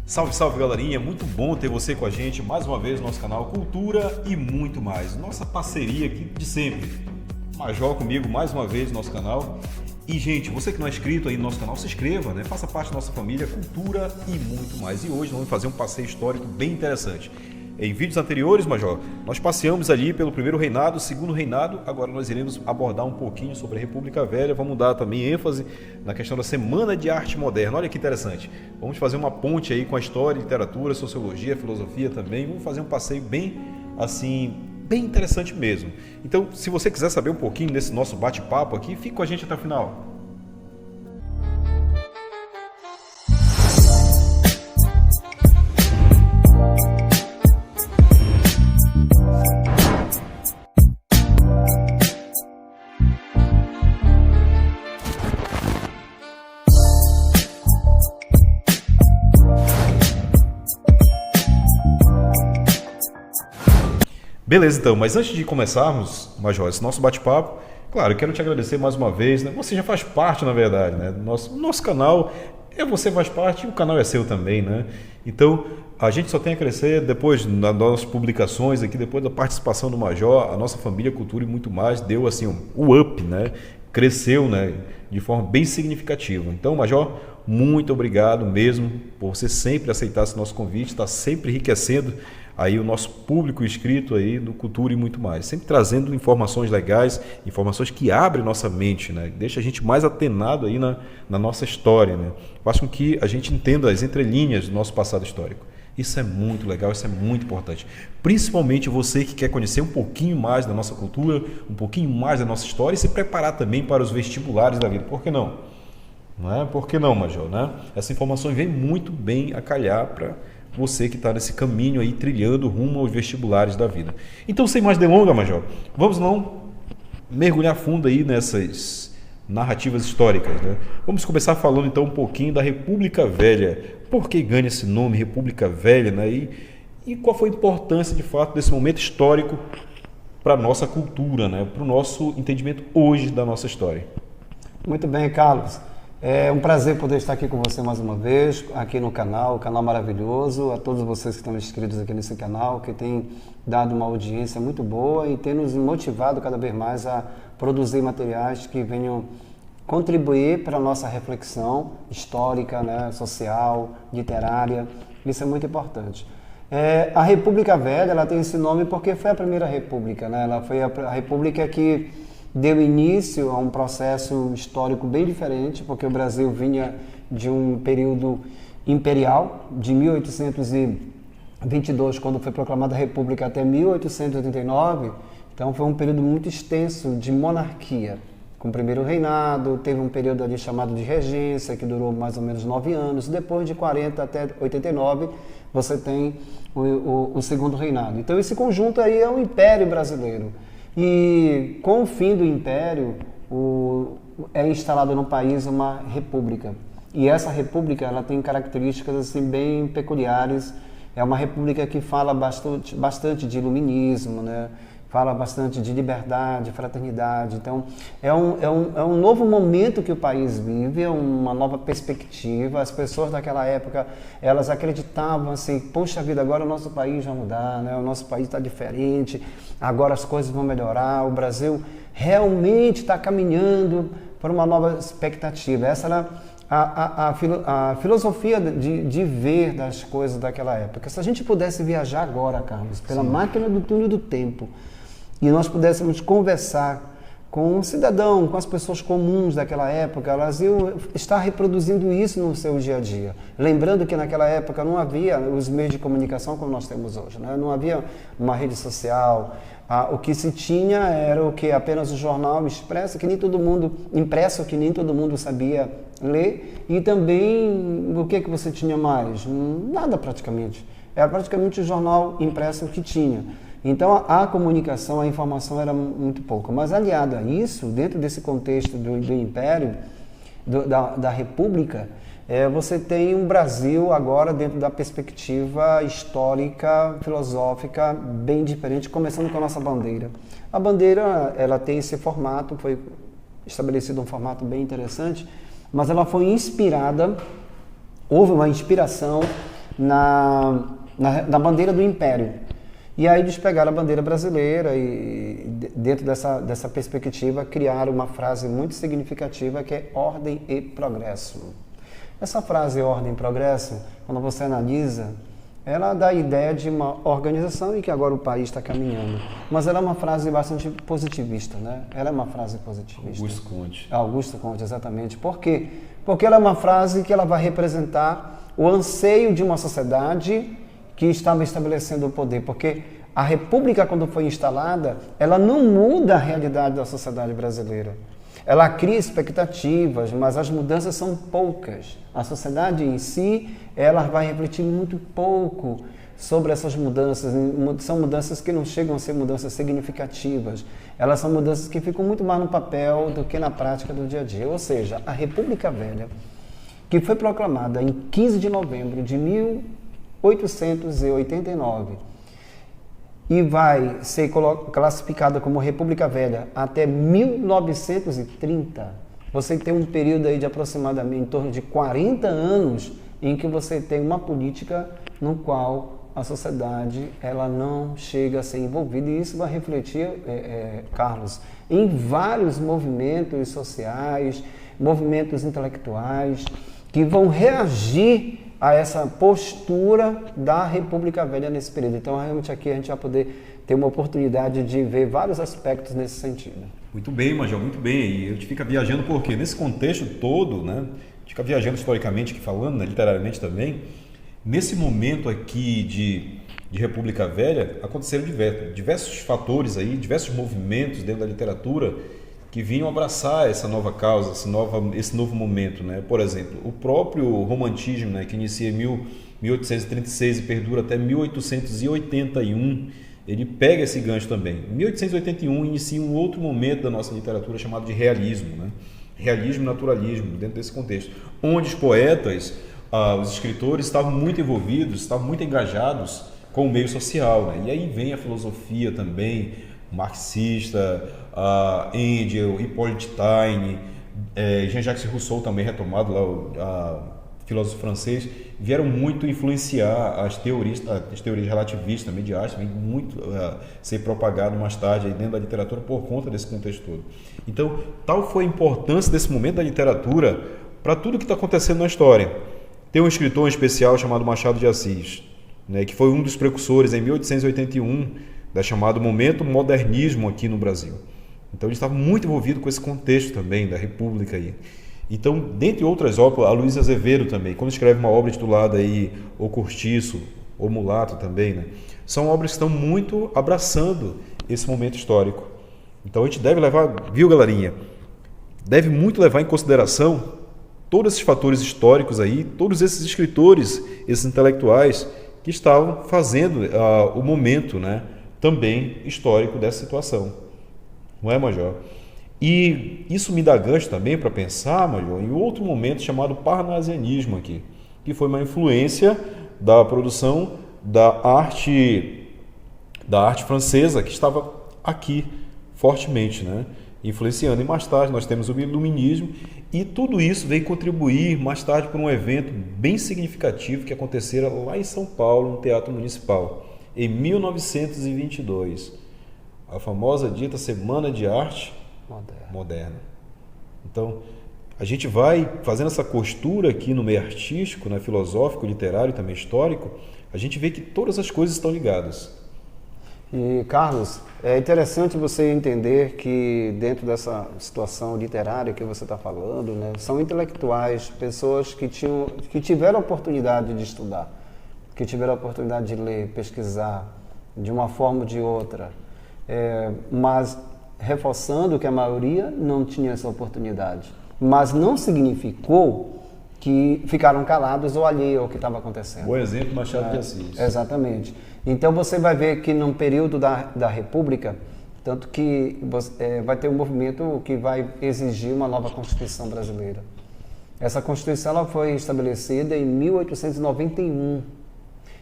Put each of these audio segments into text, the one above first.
Salve, salve galerinha, muito bom ter você com a gente mais uma vez no nosso canal Cultura e muito mais. Nossa parceria aqui de sempre. Major comigo mais uma vez no nosso canal. E gente, você que não é inscrito aí no nosso canal, se inscreva, né? Faça parte da nossa família Cultura e muito mais. E hoje nós vamos fazer um passeio histórico bem interessante. Em vídeos anteriores, Major, nós passeamos ali pelo primeiro reinado, segundo reinado, agora nós iremos abordar um pouquinho sobre a República Velha, vamos dar também ênfase na questão da Semana de Arte Moderna. Olha que interessante, vamos fazer uma ponte aí com a história, literatura, sociologia, filosofia também, vamos fazer um passeio bem, assim, bem interessante mesmo. Então, se você quiser saber um pouquinho desse nosso bate-papo aqui, fique com a gente até o final. Beleza, então, mas antes de começarmos, Major, esse nosso bate-papo, claro, eu quero te agradecer mais uma vez, né? Você já faz parte, na verdade, né? Do nosso canal, você faz parte e o canal é seu também, né? Então, a gente só tem a crescer depois das nossas publicações aqui, depois da participação do Major, a nossa família, cultura e muito mais, deu assim o up, né? Cresceu, né? De forma bem significativa. Então, Major, muito obrigado mesmo por você sempre aceitar esse nosso convite, está sempre enriquecendo aí o nosso público inscrito aí do Cultura e muito mais, sempre trazendo informações legais, informações que abrem nossa mente, né? Deixa a gente mais atenado aí na nossa história, né? Faz com que a gente entenda as entrelinhas do nosso passado histórico. Isso é muito legal, isso é muito importante. Principalmente você que quer conhecer um pouquinho mais da nossa cultura, um pouquinho mais da nossa história e se preparar também para os vestibulares da vida. Por que não? Não é? Por que não, Major? Né? Essa informação vem muito bem a calhar para você que está nesse caminho aí, trilhando rumo aos vestibulares da vida. Então, sem mais delongas, Major, vamos não mergulhar fundo aí nessas narrativas históricas, né? Vamos começar falando então um pouquinho da República Velha. Por que ganha esse nome, República Velha, né? E qual foi a importância, de fato, desse momento histórico para a nossa cultura, né? Para o nosso entendimento hoje da nossa história? Muito bem, Carlos. É um prazer poder estar aqui com você mais uma vez, aqui no canal maravilhoso, a todos vocês que estão inscritos aqui nesse canal, que tem dado uma audiência muito boa e tem nos motivado cada vez mais a produzir materiais que venham contribuir para a nossa reflexão histórica, né, social, literária. Isso é muito importante. A República Velha, ela tem esse nome porque foi a primeira república, né? Ela foi a república que deu início a um processo histórico bem diferente, porque o Brasil vinha de um período imperial, de 1822, quando foi proclamada a República, até 1889, então foi um período muito extenso de monarquia. Com o primeiro reinado, teve um período ali chamado de regência, que durou mais ou menos 9 anos, depois de 40 até 89, você tem o segundo reinado. Então esse conjunto aí é o Império Brasileiro. E com o fim do Império, é instalada no país uma república. E essa república ela tem características assim, bem peculiares. É uma república que fala bastante de iluminismo, né? Fala bastante de liberdade, fraternidade. Então, é um novo momento que o país vive, é uma nova perspectiva. As pessoas daquela época, elas acreditavam assim, poxa vida, agora o nosso país vai mudar, né? O nosso país está diferente, agora as coisas vão melhorar, o Brasil realmente está caminhando para uma nova expectativa. Essa era a filosofia de ver das coisas daquela época. Se a gente pudesse viajar agora, Carlos, pela máquina do túnel do tempo, e nós pudéssemos conversar com um cidadão, com as pessoas comuns daquela época, elas iam estar reproduzindo isso no seu dia a dia. Lembrando que naquela época não havia os meios de comunicação como nós temos hoje, né? Não havia uma rede social. O que se tinha era o que apenas o jornal impresso, que nem todo mundo sabia ler, e também o que você tinha mais? Nada praticamente. Era praticamente o jornal impresso que tinha. Então a comunicação, a informação era muito pouco. Mas aliado a isso, dentro desse contexto do Império, da República, você tem um Brasil agora dentro da perspectiva histórica, filosófica, bem diferente, começando com a nossa bandeira. A bandeira, ela tem esse formato, foi estabelecido um formato bem interessante, mas ela foi inspirada, houve uma inspiração na bandeira do Império. E aí eles pegaram a bandeira brasileira e, dentro dessa perspectiva, criaram uma frase muito significativa que é ordem e progresso. Essa frase ordem e progresso, quando você analisa, ela dá a ideia de uma organização em que agora o país está caminhando. Mas ela é uma frase bastante positivista, né? Ela é uma frase positivista. Augusto Conte. Augusto Conte, exatamente. Por quê? Porque ela é uma frase que ela vai representar o anseio de uma sociedade que estava estabelecendo o poder, porque a República, quando foi instalada, ela não muda a realidade da sociedade brasileira. Ela cria expectativas, mas as mudanças são poucas. A sociedade em si, ela vai refletir muito pouco sobre essas mudanças. São mudanças que não chegam a ser mudanças significativas. Elas são mudanças que ficam muito mais no papel do que na prática do dia a dia. Ou seja, a República Velha, que foi proclamada em 15 de novembro de 1889 e vai ser classificada como República Velha até 1930, você tem um período aí de aproximadamente em torno de 40 anos em que você tem uma política no qual a sociedade ela não chega a ser envolvida, e isso vai refletir, Carlos, em vários movimentos sociais, movimentos intelectuais que vão reagir a essa postura da República Velha nesse período. Então, realmente aqui a gente vai poder ter uma oportunidade de ver vários aspectos nesse sentido. Muito bem, Major, muito bem. E a gente fica viajando por quê? Nesse contexto todo, né? A gente fica viajando historicamente aqui falando, né? Literariamente também. Nesse momento aqui de República Velha, aconteceram diversos fatores aí, diversos movimentos dentro da literatura que vinham abraçar essa nova causa, esse novo momento, né? Por exemplo, o próprio romantismo, né, que inicia em 1836 e perdura até 1881, ele pega esse gancho também. Em 1881 inicia um outro momento da nossa literatura chamado de realismo, né? Realismo e naturalismo, dentro desse contexto, onde os poetas, os escritores estavam muito envolvidos, estavam muito engajados com o meio social, né? E aí vem a filosofia também, marxista, Engels, Hippolyte Taine, Jean-Jacques Rousseau também retomado lá, filósofo francês, vieram muito influenciar as teorias relativistas, mediáticas, também muito ser propagado mais tarde aí dentro da literatura por conta desse contexto todo. Então, tal foi a importância desse momento da literatura para tudo que está acontecendo na história. Tem um escritor em especial chamado Machado de Assis, né, que foi um dos precursores em 1881 da chamado momento modernismo aqui no Brasil. Então ele estava muito envolvido com esse contexto também da República aí. Então, dentre outras obras, a Luiz Azevedo também, quando escreve uma obra titulada aí O Cortiço, O Mulato também, né, são obras que estão muito abraçando esse momento histórico. Então a gente deve levar, viu, galerinha? Deve muito levar em consideração todos esses fatores históricos aí, todos esses escritores, esses intelectuais que estavam fazendo o momento, né, também histórico dessa situação. Não é, Major? E isso me dá gancho também para pensar, Major, em outro momento chamado parnasianismo aqui, que foi uma influência da produção da arte francesa que estava aqui fortemente, né, influenciando. E mais tarde nós temos o iluminismo, e tudo isso veio contribuir mais tarde para um evento bem significativo que acontecera lá em São Paulo, no Teatro Municipal, em 1922, a famosa dita Semana de Arte Moderna. Então, a gente vai fazendo essa costura aqui no meio artístico, né, filosófico, literário e também histórico, a gente vê que todas as coisas estão ligadas. E, Carlos, é interessante você entender que dentro dessa situação literária que você está falando, né, são intelectuais, pessoas que tiveram a oportunidade de estudar, que tiveram a oportunidade de ler, pesquisar, de uma forma ou de outra, mas reforçando que a maioria não tinha essa oportunidade. Mas não significou que ficaram calados ou alheios ao que estava acontecendo. Bom exemplo, Machado de Assis. Exatamente. Então você vai ver que num período da República, tanto que vai ter um movimento que vai exigir uma nova Constituição brasileira. Essa Constituição ela foi estabelecida em 1891.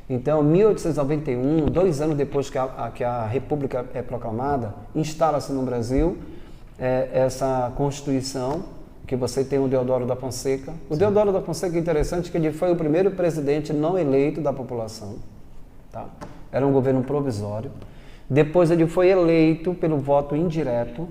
Então, em 1891, 2 anos depois que a República é proclamada, instala-se no Brasil essa Constituição, que você tem o Deodoro da Fonseca. O Deodoro da Fonseca é interessante que ele foi o primeiro presidente não eleito da população. Tá? Era um governo provisório. Depois ele foi eleito pelo voto indireto,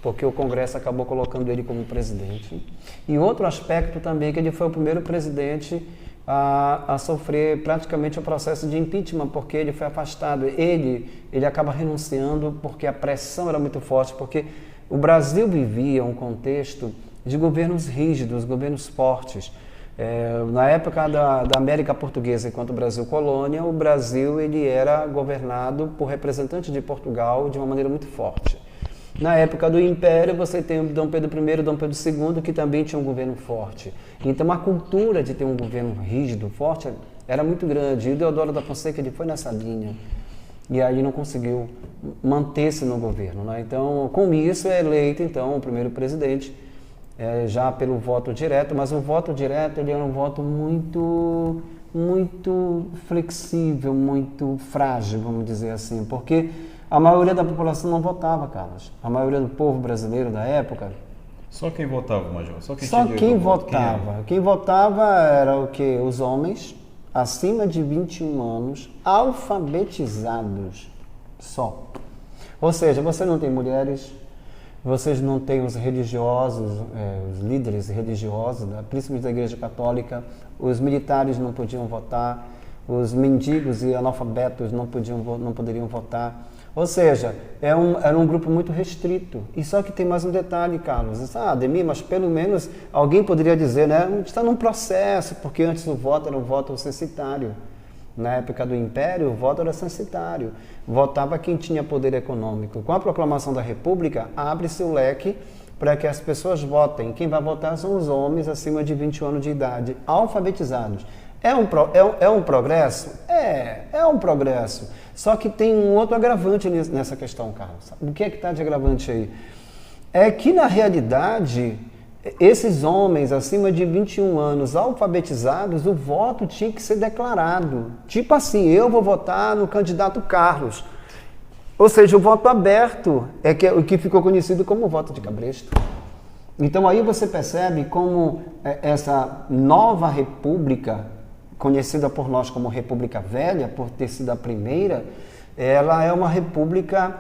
porque o Congresso acabou colocando ele como presidente. E outro aspecto também é que ele foi o primeiro presidente a sofrer praticamente o processo de impeachment, porque ele foi afastado. Ele acaba renunciando porque a pressão era muito forte, porque o Brasil vivia um contexto de governos rígidos, governos fortes. Na época da América Portuguesa, enquanto o Brasil colônia, o Brasil ele era governado por representantes de Portugal de uma maneira muito forte. Na época do Império, você tem o Dom Pedro I e o Dom Pedro II, que também tinha um governo forte. Então, a cultura de ter um governo rígido, forte, era muito grande. E o Deodoro da Fonseca ele foi nessa linha. E aí não conseguiu manter-se no governo. Né? Então, com isso, é eleito, então, o primeiro presidente, já pelo voto direto. Mas o voto direto ele era um voto muito flexível, muito frágil, vamos dizer assim. Porque a maioria da população não votava, Carlos. A maioria do povo brasileiro da época... Só quem votava, Major? Só quem votava. Quem votava era o quê? Os homens acima de 21 anos, alfabetizados. Só. Ou seja, você não tem mulheres, vocês não têm os religiosos, os líderes religiosos, principalmente da Igreja Católica, os militares não podiam votar, os mendigos e analfabetos não poderiam votar. Ou seja, era um grupo muito restrito. E só que tem mais um detalhe, Carlos. Ademir, mas pelo menos alguém poderia dizer, né? Está num processo, porque antes o voto era um voto censitário. Na época do Império, o voto era censitário. Votava quem tinha poder econômico. Com a proclamação da República, abre-se o leque para que as pessoas votem. Quem vai votar são os homens acima de 21 anos de idade, alfabetizados. É um progresso? É um progresso. Só que tem um outro agravante nessa questão, Carlos. O que é que está de agravante aí? É que, na realidade, esses homens acima de 21 anos alfabetizados, o voto tinha que ser declarado. Tipo assim, eu vou votar no candidato Carlos. Ou seja, o voto aberto é o que ficou conhecido como voto de cabresto. Então aí você percebe como essa nova república, conhecida por nós como República Velha, por ter sido a primeira, ela é uma república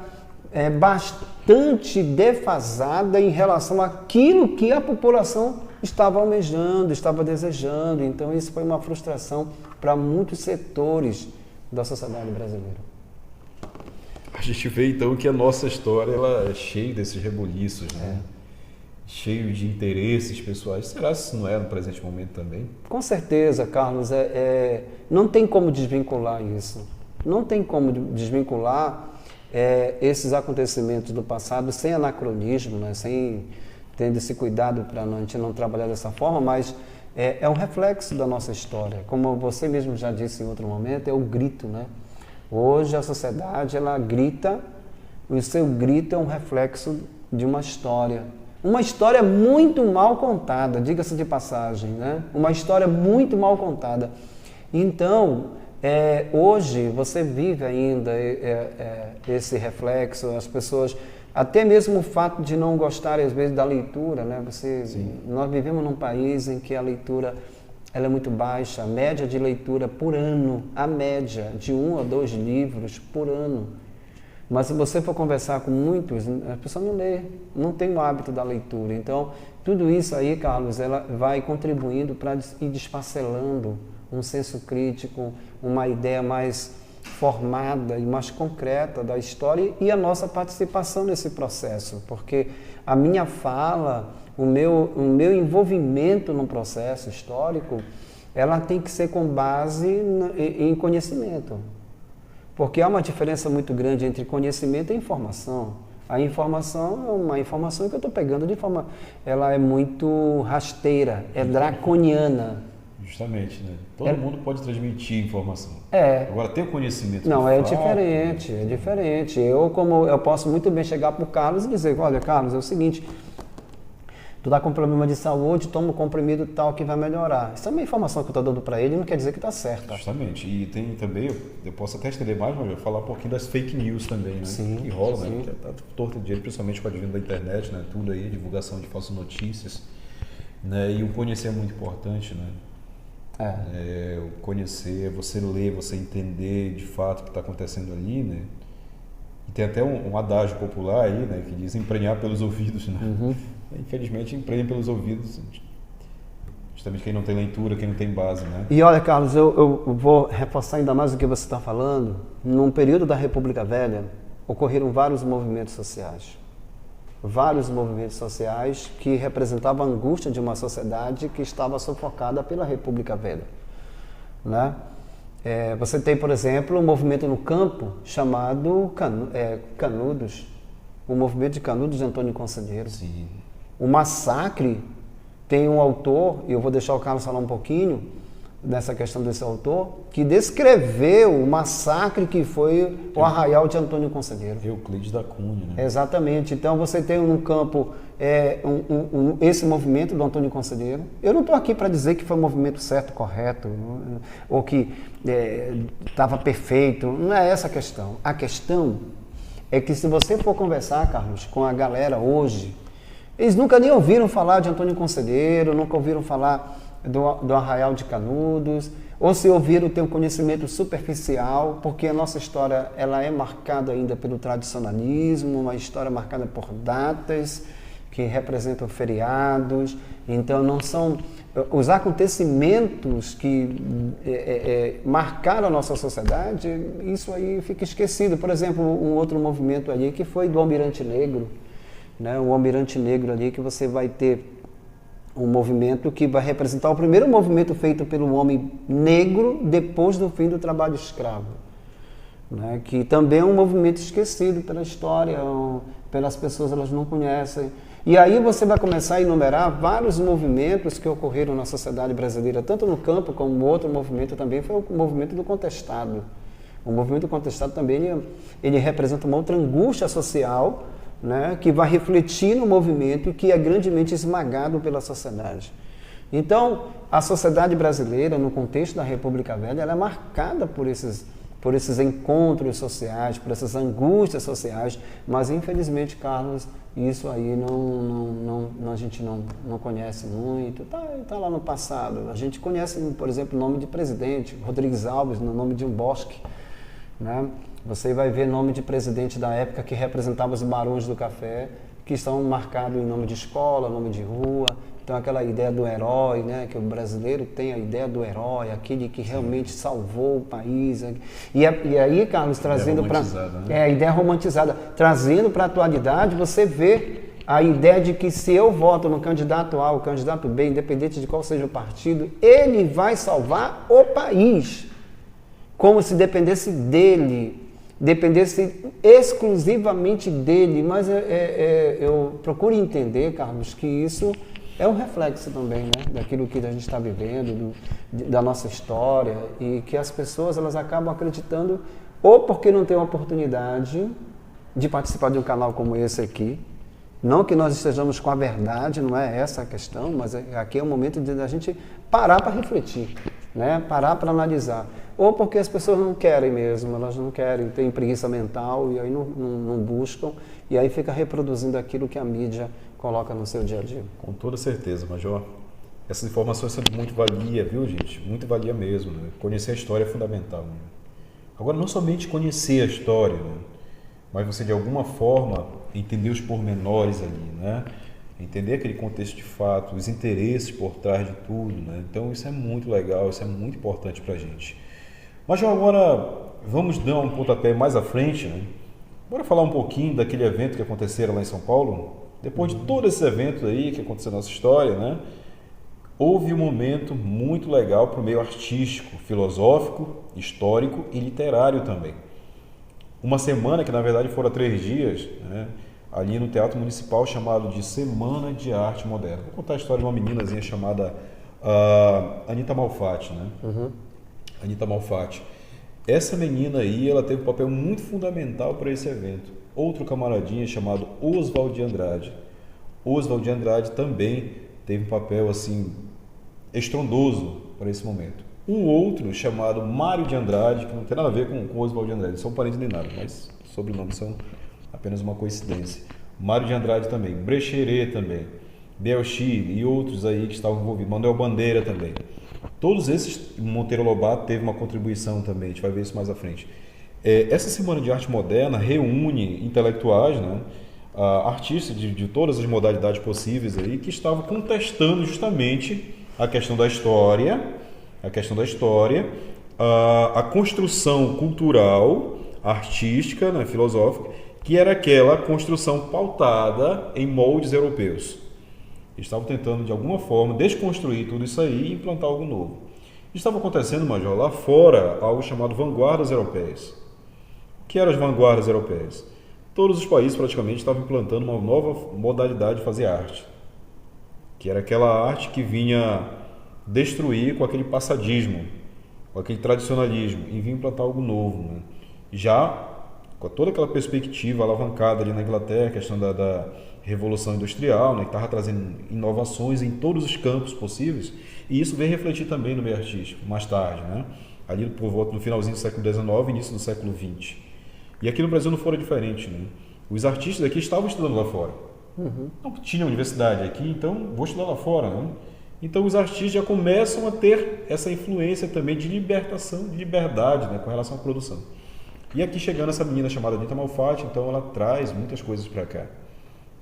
bastante defasada em relação àquilo que a população estava almejando, estava desejando. Então isso foi uma frustração para muitos setores da sociedade brasileira. A gente vê então que a nossa história ela é cheia desses rebuliços, né? Cheio de interesses pessoais. Será que isso não é no presente momento também? Com certeza, Carlos. Não tem como desvincular isso. Não tem como desvincular esses acontecimentos do passado sem anacronismo, né? Sem tendo esse cuidado para a gente não trabalhar dessa forma, mas é um reflexo da nossa história. Como você mesmo já disse em outro momento, é o grito, né? Hoje a sociedade, ela grita, o seu grito é um reflexo de uma história. Uma história muito mal contada, diga-se de passagem, né? Uma história muito mal contada. Então, hoje você vive ainda esse reflexo, as pessoas, até mesmo o fato de não gostarem às vezes da leitura, né? Nós vivemos num país em que a leitura ela é muito baixa, a média de leitura por ano, a média de 1 a 2 livros por ano. Mas se você for conversar com muitos, a pessoa não lê, não tem o hábito da leitura. Então, tudo isso aí, Carlos, ela vai contribuindo para ir desfacelando um senso crítico, uma ideia mais formada e mais concreta da história e a nossa participação nesse processo. Porque a minha fala, o meu envolvimento no processo histórico, ela tem que ser com base em conhecimento. Porque há uma diferença muito grande entre conhecimento e informação. A informação é uma informação que eu estou pegando de forma... Ela é muito rasteira, é draconiana. Justamente, né? Todo mundo pode transmitir informação. Agora, ter o conhecimento... Não, é diferente. Eu posso muito bem chegar para o Carlos e dizer, olha, Carlos, é o seguinte... Tu está com problema de saúde, toma um comprimido tal que vai melhorar. Isso é uma informação que eu estou dando para ele, não quer dizer que está certa. Justamente. E tem também, eu posso até estender mais, mas eu vou falar um pouquinho das fake news também, né? Sim, que rola, né? Que tá torto de dinheiro, principalmente com a advento da internet, né? Tudo aí, divulgação de falsas notícias. né? E o conhecer é muito importante, né? O conhecer, você ler, você entender de fato o que está acontecendo ali, né? E tem até um adágio popular aí, né? Que diz emprenhar pelos ouvidos, né? Infelizmente, emprenha pelos ouvidos, justamente quem não tem leitura, quem não tem base, né? E olha, Carlos, eu vou reforçar ainda mais o que você está falando. Num período da República Velha, ocorreram vários movimentos sociais. Vários movimentos sociais que representavam a angústia de uma sociedade que estava sufocada pela República Velha, né? Você tem, por exemplo, um movimento no campo chamado Canudos, o movimento de Canudos de Antônio Conselheiro. Sim. O massacre, tem um autor, e eu vou deixar o Carlos falar um pouquinho nessa questão desse autor, que descreveu o massacre que foi o arraial de Antônio Conselheiro. Euclides da Cunha, né? Exatamente. Então você tem no campo esse movimento do Antônio Conselheiro. Eu não estou aqui para dizer que foi um movimento certo, correto, ou que estava perfeito. Não é essa a questão. A questão é que se você for conversar, Carlos, com a galera hoje, eles nunca nem ouviram falar de Antônio Conselheiro, nunca ouviram falar do Arraial de Canudos, ou se ouviram ter um conhecimento superficial, porque a nossa história ela é marcada ainda pelo tradicionalismo, uma história marcada por datas que representam feriados. Então não são os acontecimentos que marcaram a nossa sociedade, isso aí fica esquecido. Por exemplo, um outro movimento ali que foi do Almirante Negro, né? O Almirante Negro ali, que você vai ter um movimento que vai representar o primeiro movimento feito pelo homem negro depois do fim do trabalho escravo, né? Que também é um movimento esquecido pela história, pelas pessoas, elas não conhecem. E aí você vai começar a enumerar vários movimentos que ocorreram na sociedade brasileira, tanto no campo como outro movimento também foi o movimento do contestado. O movimento do contestado também ele representa uma outra angústia social, né, que vai refletir no movimento que é grandemente esmagado pela sociedade. Então, a sociedade brasileira, no contexto da República Velha, ela é marcada por esses encontros sociais, por essas angústias sociais, mas infelizmente, Carlos, isso aí a gente não conhece muito, tá lá no passado. A gente conhece, por exemplo, o nome de presidente, Rodrigues Alves, no nome de um bosque, né? Você vai ver nome de presidente da época que representava os barões do café, que estão marcados em nome de escola, nome de rua. Então aquela ideia do herói, né? Que o brasileiro tem a ideia do herói, aquele que realmente salvou o país. E aí, Carlos, trazendo para a ideia romantizada, trazendo para a atualidade, você vê a ideia de que se eu voto no candidato A, o candidato B, independente de qual seja o partido, ele vai salvar o país, como se dependesse dele, dependesse exclusivamente dele. Mas eu procuro entender, Carlos, que isso é um reflexo também, né, daquilo que a gente está vivendo, da nossa história, e que as pessoas elas acabam acreditando ou porque não têm a oportunidade de participar de um canal como esse aqui. Não que nós estejamos com a verdade, não é essa a questão, mas aqui é o momento de a gente parar para refletir, né? Parar para analisar. Ou porque as pessoas não querem mesmo, elas não querem, têm preguiça mental e aí não buscam, e aí fica reproduzindo aquilo que a mídia coloca no seu dia a dia. Com toda certeza, Major. Essas informações são de muito valia, viu, gente? Muito valia mesmo, né? Conhecer a história é fundamental, né? Agora, não somente conhecer a história, né? Mas você, de alguma forma, entender os pormenores ali, né? Entender aquele contexto de fato, os interesses por trás de tudo, né? Então, isso é muito legal, isso é muito importante para a gente. Mas, agora, vamos dar um pontapé mais à frente, né? Bora falar um pouquinho daquele evento que aconteceram lá em São Paulo? Depois de todos esses eventos aí que aconteceram na nossa história, né? Houve um momento muito legal para o meio artístico, filosófico, histórico e literário também. Uma semana, que na verdade foram 3 dias, né, ali no Teatro Municipal, chamado de Semana de Arte Moderna. Vou contar a história de uma meninazinha chamada Anita Malfatti, né? Anita Malfatti. Essa menina aí, ela teve um papel muito fundamental para esse evento. Outro camaradinha chamado Oswald de Andrade. Oswald de Andrade também teve um papel assim estrondoso para esse momento. Um outro chamado Mário de Andrade, que não tem nada a ver com Oswald de Andrade, são parentes nem nada, mas sobrenomes são apenas uma coincidência. Mário de Andrade também, Brecheret também. Belchi e outros aí que estavam envolvidos, Manuel Bandeira também. Todos esses, Monteiro Lobato teve uma contribuição também, a gente vai ver isso mais à frente. Essa Semana de Arte Moderna reúne intelectuais, né, artistas de todas as modalidades possíveis aí, que estavam contestando justamente a questão da história, a construção cultural, artística, né, filosófica, que era aquela construção pautada em moldes europeus. Eles estavam tentando, de alguma forma, desconstruir tudo isso aí e implantar algo novo. Estava acontecendo, Major, lá fora, algo chamado vanguardas europeias. O que eram as vanguardas europeias? Todos os países praticamente estavam implantando uma nova modalidade de fazer arte, que era aquela arte que vinha destruir com aquele passadismo, com aquele tradicionalismo, e vinha implantar algo novo, né? Já com toda aquela perspectiva alavancada ali na Inglaterra, a questão da Revolução Industrial, né, que estava trazendo inovações em todos os campos possíveis, e isso veio refletir também no meio artístico, mais tarde, né? Ali por volta no finalzinho do século XIX e início do século XX. E aqui no Brasil não foi diferente, né? Os artistas aqui estavam estudando lá fora. Não tinha universidade aqui, então vou estudar lá fora, né? Então os artistas já começam a ter essa influência também de libertação, de liberdade, né, com relação à produção. E aqui chegando essa menina chamada Anita Malfatti, então ela traz muitas coisas para cá,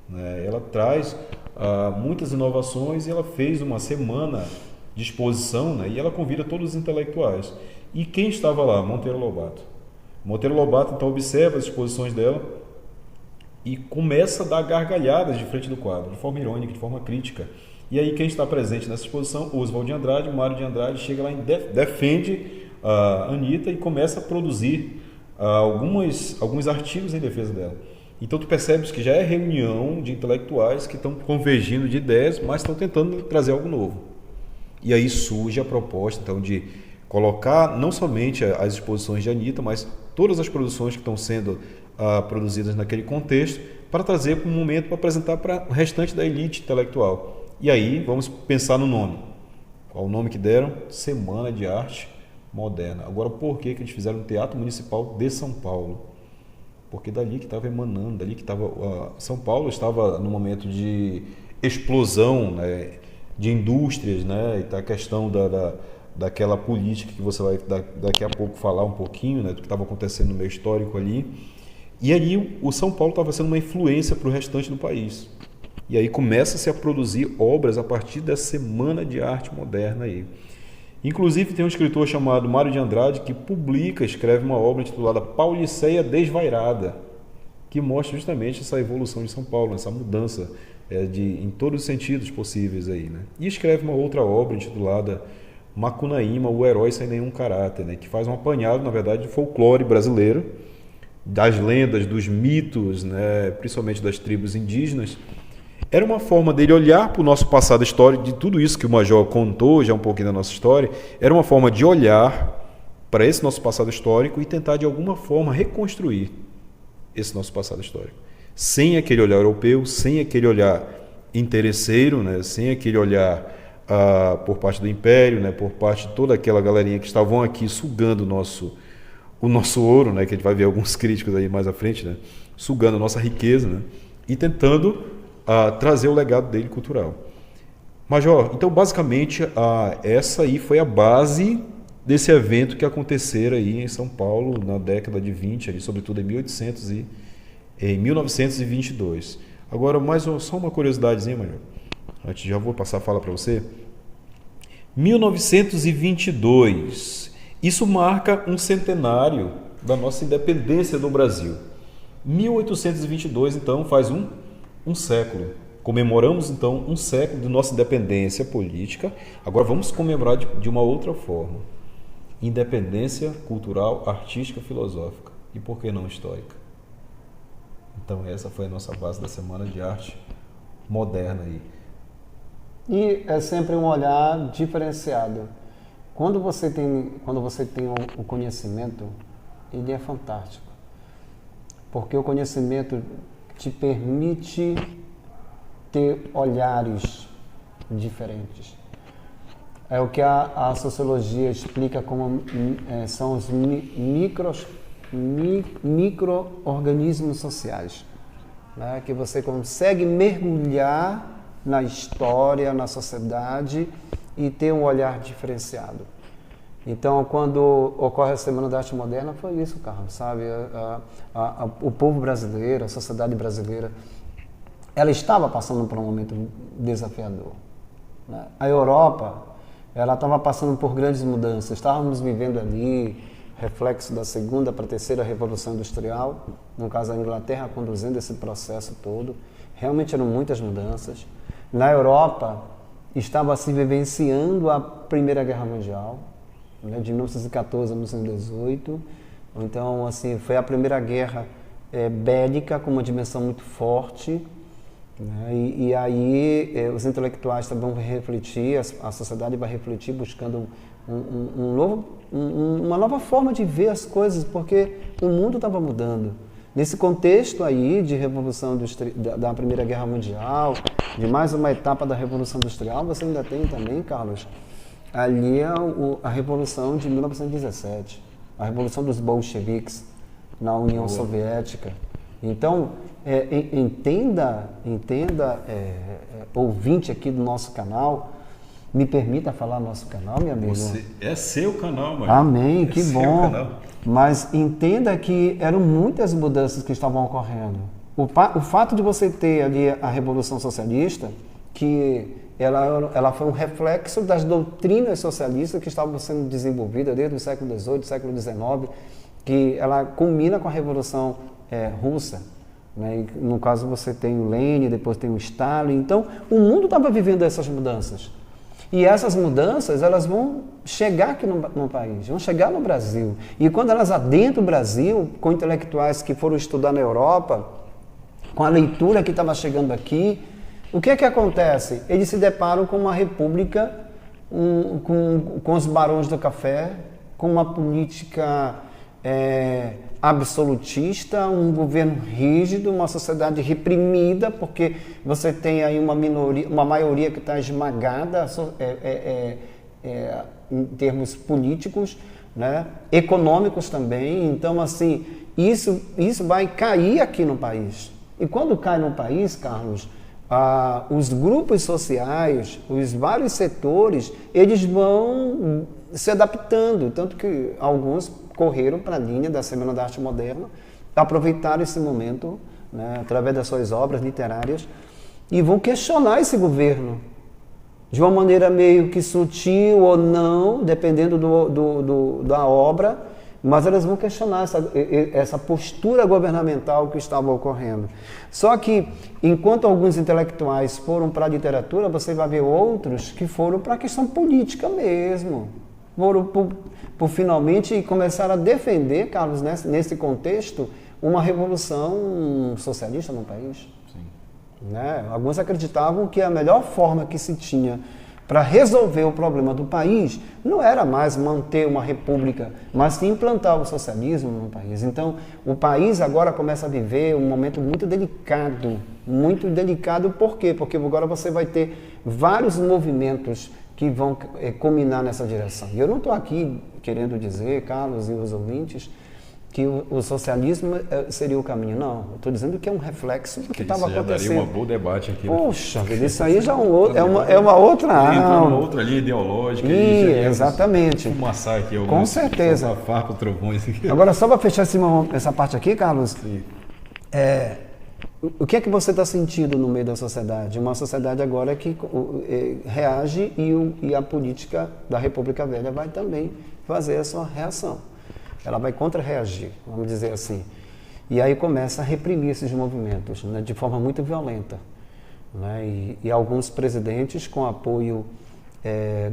né? Ela traz muitas inovações e ela fez uma semana de exposição, né? E ela convida todos os intelectuais. E quem estava lá? Monteiro Lobato. Monteiro Lobato então observa as exposições dela e começa a dar gargalhadas de frente do quadro, de forma irônica, de forma crítica. E aí quem está presente nessa exposição? Oswald de Andrade, Mário de Andrade, chega lá e defende a Anita e começa a produzir alguns artigos em defesa dela. Então tu percebes que já é reunião de intelectuais que estão convergindo de ideias, mas estão tentando trazer algo novo. E aí surge a proposta então de colocar não somente as exposições de Anita, mas todas as produções que estão sendo produzidas naquele contexto, para trazer para um momento para apresentar para o restante da elite intelectual. E aí vamos pensar no nome. Qual o nome que deram? Semana de Arte Moderna. Agora, por que eles fizeram no Teatro Municipal de São Paulo? Porque dali que estava emanando, dali que estava... São Paulo estava no momento de explosão, né, de indústrias, né, e tá a questão daquela política que você vai daqui a pouco falar um pouquinho, né, do que estava acontecendo no meio histórico ali. E ali o São Paulo estava sendo uma influência para o restante do país. E aí começa-se a produzir obras a partir dessa Semana de Arte Moderna aí. Inclusive tem um escritor chamado Mário de Andrade que escreve uma obra intitulada Pauliceia Desvairada, que mostra justamente essa evolução de São Paulo, essa mudança em todos os sentidos possíveis aí, né? E escreve uma outra obra intitulada Macunaíma, o Herói Sem Nenhum Caráter, né? Que faz um apanhado, na verdade, de folclore brasileiro, das lendas, dos mitos, né? Principalmente das tribos indígenas. Era uma forma dele olhar para o nosso passado histórico, de tudo isso que o Major contou, já um pouquinho da nossa história, era uma forma de olhar para esse nosso passado histórico e tentar, de alguma forma, reconstruir esse nosso passado histórico. Sem aquele olhar europeu, sem aquele olhar interesseiro, né? Sem aquele olhar por parte do Império, né? Por parte de toda aquela galerinha que estavam aqui sugando o nosso ouro, né? Que a gente vai ver alguns críticos aí mais à frente, né? Sugando a nossa riqueza, né? E tentando trazer o legado dele cultural. Major, então basicamente essa aí foi a base desse evento que aconteceu aí em São Paulo na década de 20, ali, sobretudo em 1922. Agora, só uma curiosidadezinha, Major. Antes, já vou passar a fala para você. 1922. Isso marca um centenário da nossa independência do Brasil. 1822, então, faz um século. Comemoramos, então, um século de nossa independência política. Agora vamos comemorar de uma outra forma. Independência cultural, artística, filosófica. E por que não histórica? Então essa foi a nossa base da Semana de Arte Moderna aí. E é sempre um olhar diferenciado. Quando você tem o conhecimento, ele é fantástico. Porque o conhecimento te permite ter olhares diferentes. É o que a sociologia explica como são os micro-organismos sociais, né? Que você consegue mergulhar na história, na sociedade e ter um olhar diferenciado. Então, quando ocorre a Semana da Arte Moderna, foi isso, Carlos, sabe? O povo brasileiro, a sociedade brasileira, ela estava passando por um momento desafiador, né? A Europa, ela estava passando por grandes mudanças. Estávamos vivendo ali reflexo da segunda para a terceira revolução industrial, no caso a Inglaterra conduzindo esse processo todo. Realmente eram muitas mudanças. Na Europa, estava se vivenciando a Primeira Guerra Mundial, né, de 1914 a 1918. Então, assim, foi a primeira guerra bélica com uma dimensão muito forte, né, e aí os intelectuais também vão refletir, a sociedade vai refletir buscando uma nova forma de ver as coisas, porque o mundo estava mudando. Nesse contexto aí de revolução da Primeira Guerra Mundial, de mais uma etapa da Revolução Industrial, você ainda tem também, Carlos, ali a Revolução de 1917, a Revolução dos bolcheviques na União Soviética. Então, entenda, ouvinte aqui do nosso canal, me permita falar nosso canal, meu amigo? É seu canal, mano. Amém, que bom. Mas entenda que eram muitas mudanças que estavam ocorrendo. O fato de você ter ali a Revolução Socialista, que ela foi um reflexo das doutrinas socialistas que estavam sendo desenvolvidas desde o século XVIII, século XIX, que ela culmina com a Revolução Russa, né? No caso você tem o Lenin, depois tem o Stalin. Então, o mundo estava vivendo essas mudanças. E essas mudanças, elas vão chegar aqui no país, vão chegar no Brasil. E quando elas adentram o Brasil, com intelectuais que foram estudar na Europa, com a leitura que estava chegando aqui, o que é que acontece? Eles se deparam com uma república, com os barões do café, com uma política absolutista, um governo rígido, uma sociedade reprimida, porque você tem aí uma maioria que está esmagada em termos políticos, né? Econômicos também. Então, assim, isso vai cair aqui no país. E quando cai no país, Carlos, os grupos sociais, os vários setores, eles vão se adaptando, tanto que alguns correram para a linha da Semana da Arte Moderna, aproveitaram esse momento, né, através das suas obras literárias, e vão questionar esse governo, de uma maneira meio que sutil ou não, dependendo da obra, mas elas vão questionar essa postura governamental que estava ocorrendo. Só que, enquanto alguns intelectuais foram para a literatura, você vai ver outros que foram para a questão política mesmo. Foram por finalmente começar a defender, Carlos, nesse contexto, uma revolução socialista no país. Sim. Né? Alguns acreditavam que a melhor forma que se tinha para resolver o problema do país não era mais manter uma república, mas sim implantar o socialismo no país. Então, o país agora começa a viver um momento muito delicado. Muito delicado, por quê? Porque agora você vai ter vários movimentos que vão culminar nessa direção. E eu não estou aqui querendo dizer, Carlos e os ouvintes, que o socialismo seria o caminho. Não, eu estou dizendo que é um reflexo do que estava acontecendo. Isso já daria um bom debate aqui. Poxa, isso aí já é uma outra aula. Uma outra linha ideológica. Exatamente. Fumaçar aqui. Com certeza. Farpa, trovões aqui. Agora, só para fechar essa parte aqui, Carlos, sim. O que é que você está sentindo no meio da sociedade? Uma sociedade agora que reage e a política da República Velha vai também fazer a sua reação. Ela vai contra-reagir, vamos dizer assim. E aí começa a reprimir esses movimentos, né, de forma muito violenta. Né? E alguns presidentes, com apoio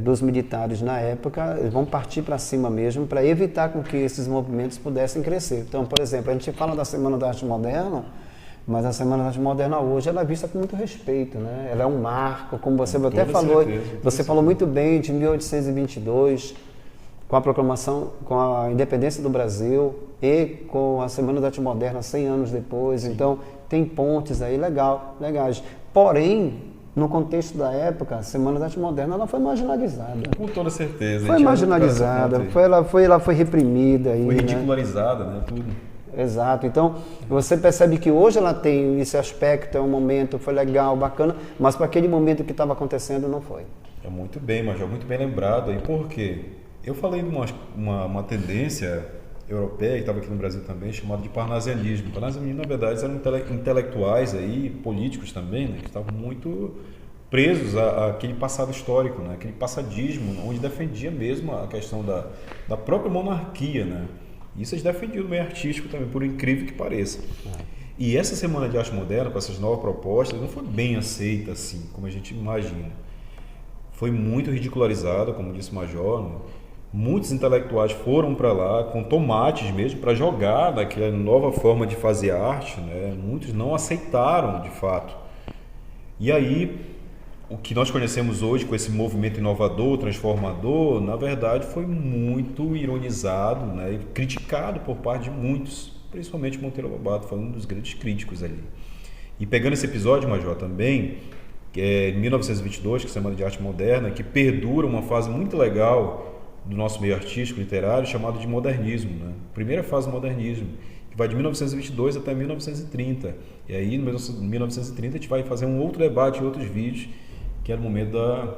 dos militares na época, vão partir para cima mesmo para evitar com que esses movimentos pudessem crescer. Então, por exemplo, a gente fala da Semana da Arte Moderna, mas a Semana da Arte Moderna hoje ela é vista com muito respeito, né? Ela é um marco, como você até falou, você falou muito bem de 1822, com a proclamação, com a independência do Brasil e com a Semana da Arte Moderna 100 anos depois. Sim. Então, tem pontes aí legais. Porém, no contexto da época, a Semana da Arte Moderna ela foi marginalizada. Com toda certeza. Foi marginalizada, ela foi reprimida. Foi ridicularizada, né? Tudo. exato. Então, você percebe que hoje ela tem esse aspecto, é um momento, foi legal, bacana, mas para aquele momento que estava acontecendo não foi. É muito bem, Major, muito bem lembrado. E por quê? Eu falei de uma tendência europeia, que estava aqui no Brasil também, chamada de parnasianismo. Parnasianismo, na verdade, eram intelectuais aí, políticos também, né, que estavam muito presos àquele passado histórico, né, aquele passadismo, onde defendia mesmo a questão da própria monarquia, né. Isso eles defendiam no meio artístico também, por incrível que pareça. E essa Semana de Arte Moderna, com essas novas propostas, não foi bem aceita assim, como a gente imagina. Foi muito ridicularizada, como disse o Major, né? Muitos intelectuais foram para lá com tomates mesmo para jogar naquela nova forma de fazer arte, né? Muitos não aceitaram de fato. E aí, o que nós conhecemos hoje com esse movimento inovador, transformador, na verdade foi muito ironizado, né? E criticado por parte de muitos, principalmente Monteiro Lobato, foi um dos grandes críticos ali. E pegando esse episódio, Major, também, que é 1922, que é a Semana de Arte Moderna, que perdura uma fase muito legal do nosso meio artístico, literário, chamado de modernismo, né? Primeira fase do modernismo, que vai de 1922 até 1930. E aí, em 1930, a gente vai fazer um outro debate em outros vídeos, que era o momento da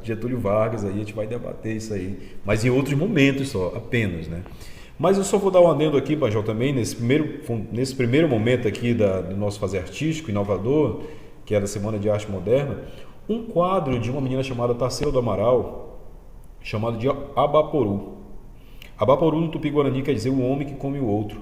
Getúlio Vargas, aí a gente vai debater isso aí, mas em outros momentos só, apenas, né? Mas eu só vou dar um adendo aqui, Major, também, nesse primeiro momento aqui do nosso fazer artístico, inovador, que é da Semana de Arte Moderna, um quadro de uma menina chamada Tarsila do Amaral, chamado de Abaporu. Abaporu no Tupi-Guarani quer dizer o homem que come o outro.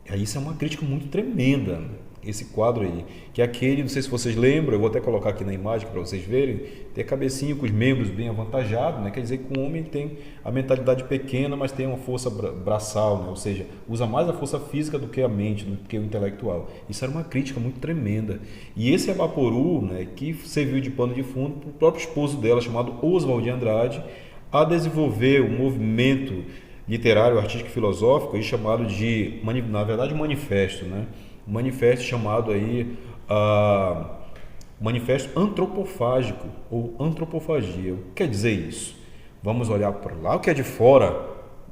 E aí isso é uma crítica muito tremenda, né? Esse quadro aí, que é aquele, não sei se vocês lembram, eu vou até colocar aqui na imagem para vocês verem, tem a cabecinha com os membros bem avantajados, né? Quer dizer que o homem tem a mentalidade pequena, mas tem uma força braçal, né? Ou seja, usa mais a força física do que a mente, do que o intelectual. Isso era uma crítica muito tremenda. E esse Abaporu, né, que serviu de pano de fundo para o próprio esposo dela, chamado Oswald de Andrade, a desenvolver um movimento literário, artístico e filosófico aí, chamado de, na verdade, manifesto, né? Um manifesto chamado aí manifesto antropofágico ou antropofagia. O que quer dizer isso? Vamos olhar para lá o que é de fora,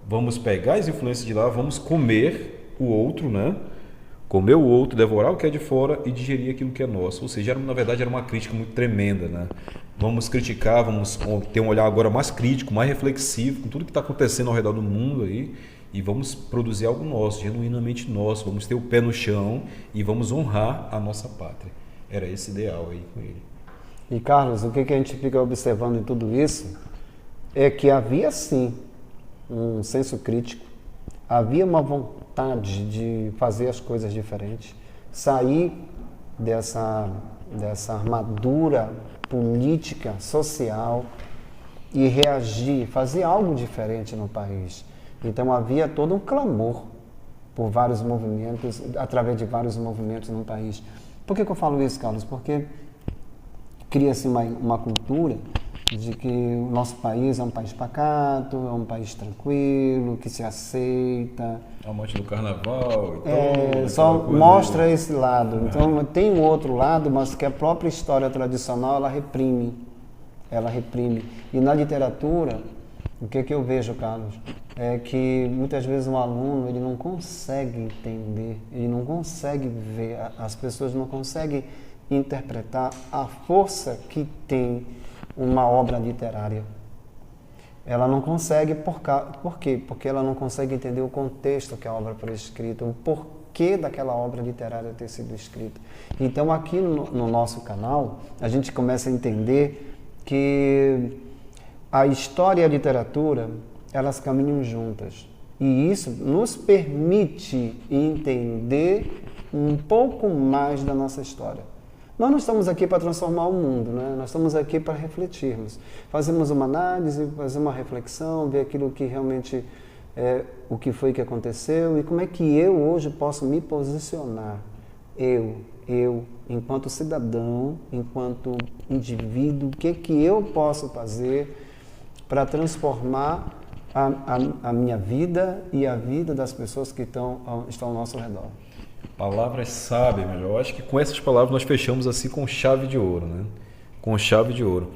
vamos pegar as influências de lá, vamos comer o outro, né? Comer o outro, devorar o que é de fora e digerir aquilo que é nosso. Ou seja, na verdade era uma crítica muito tremenda, né? Vamos criticar, vamos ter um olhar agora mais crítico, mais reflexivo com tudo que está acontecendo ao redor do mundo aí. E vamos produzir algo nosso, genuinamente nosso, vamos ter o pé no chão e vamos honrar a nossa pátria. Era esse ideal aí com ele. E Carlos, o que a gente fica observando em tudo isso é que havia sim um senso crítico, havia uma vontade de fazer as coisas diferentes, sair dessa armadura política, social e reagir, fazer algo diferente no país. Então havia todo um clamor por vários movimentos, através de vários movimentos no país. Por que eu falo isso, Carlos? Porque cria-se uma cultura de que o nosso país é um país pacato, é um país tranquilo, que se aceita. Amante do carnaval. Só mostra esse lado. Então tem um outro lado, mas que a própria história tradicional ela reprime. E na literatura, o que eu vejo, Carlos, é que muitas vezes um aluno ele não consegue entender, ele não consegue ver, as pessoas não conseguem interpretar a força que tem uma obra literária. Ela não consegue, por quê? Porque ela não consegue entender o contexto que a obra foi escrita, o porquê daquela obra literária ter sido escrita. Então aqui no nosso canal, a gente começa a entender que a história e a literatura, elas caminham juntas. E isso nos permite entender um pouco mais da nossa história. Nós não estamos aqui para transformar o mundo, né? Nós estamos aqui para refletirmos. Fazemos uma análise, fazer uma reflexão, ver aquilo que realmente o que foi que aconteceu e como é que eu hoje posso me posicionar. Eu, enquanto cidadão, enquanto indivíduo, o que eu posso fazer para transformar a minha vida e a vida das pessoas que estão ao nosso redor. Palavras sábias, melhor. Eu acho que com essas palavras nós fechamos assim com chave de ouro, né? Com chave de ouro.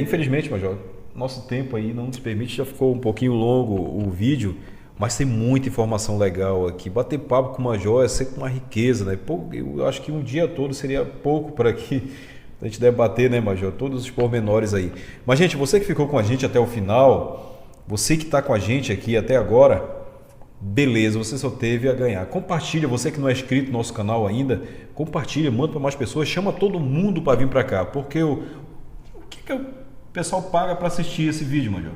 Infelizmente, Major, nosso tempo aí não nos permite, já ficou um pouquinho longo o vídeo, Mas tem muita informação legal aqui. Bater papo com uma joia é sempre uma riqueza, né? Pô, eu acho que um dia todo seria pouco para que a gente debater, né, Major? Todos os pormenores aí. Mas, gente, você que ficou com a gente até o final, você que está com a gente aqui até agora, beleza, você só teve a ganhar. Compartilha, você que não é inscrito no nosso canal ainda, compartilha, manda para mais pessoas, chama todo mundo para vir para cá. Porque o que o pessoal paga para assistir esse vídeo, Major?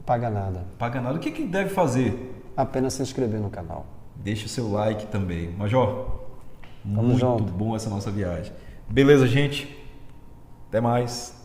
Paga nada. Paga nada. O que deve fazer? Apenas se inscrever no canal. Deixa o seu like também. Major, Tamo muito junto. bom essa nossa viagem. Beleza, gente? Até mais.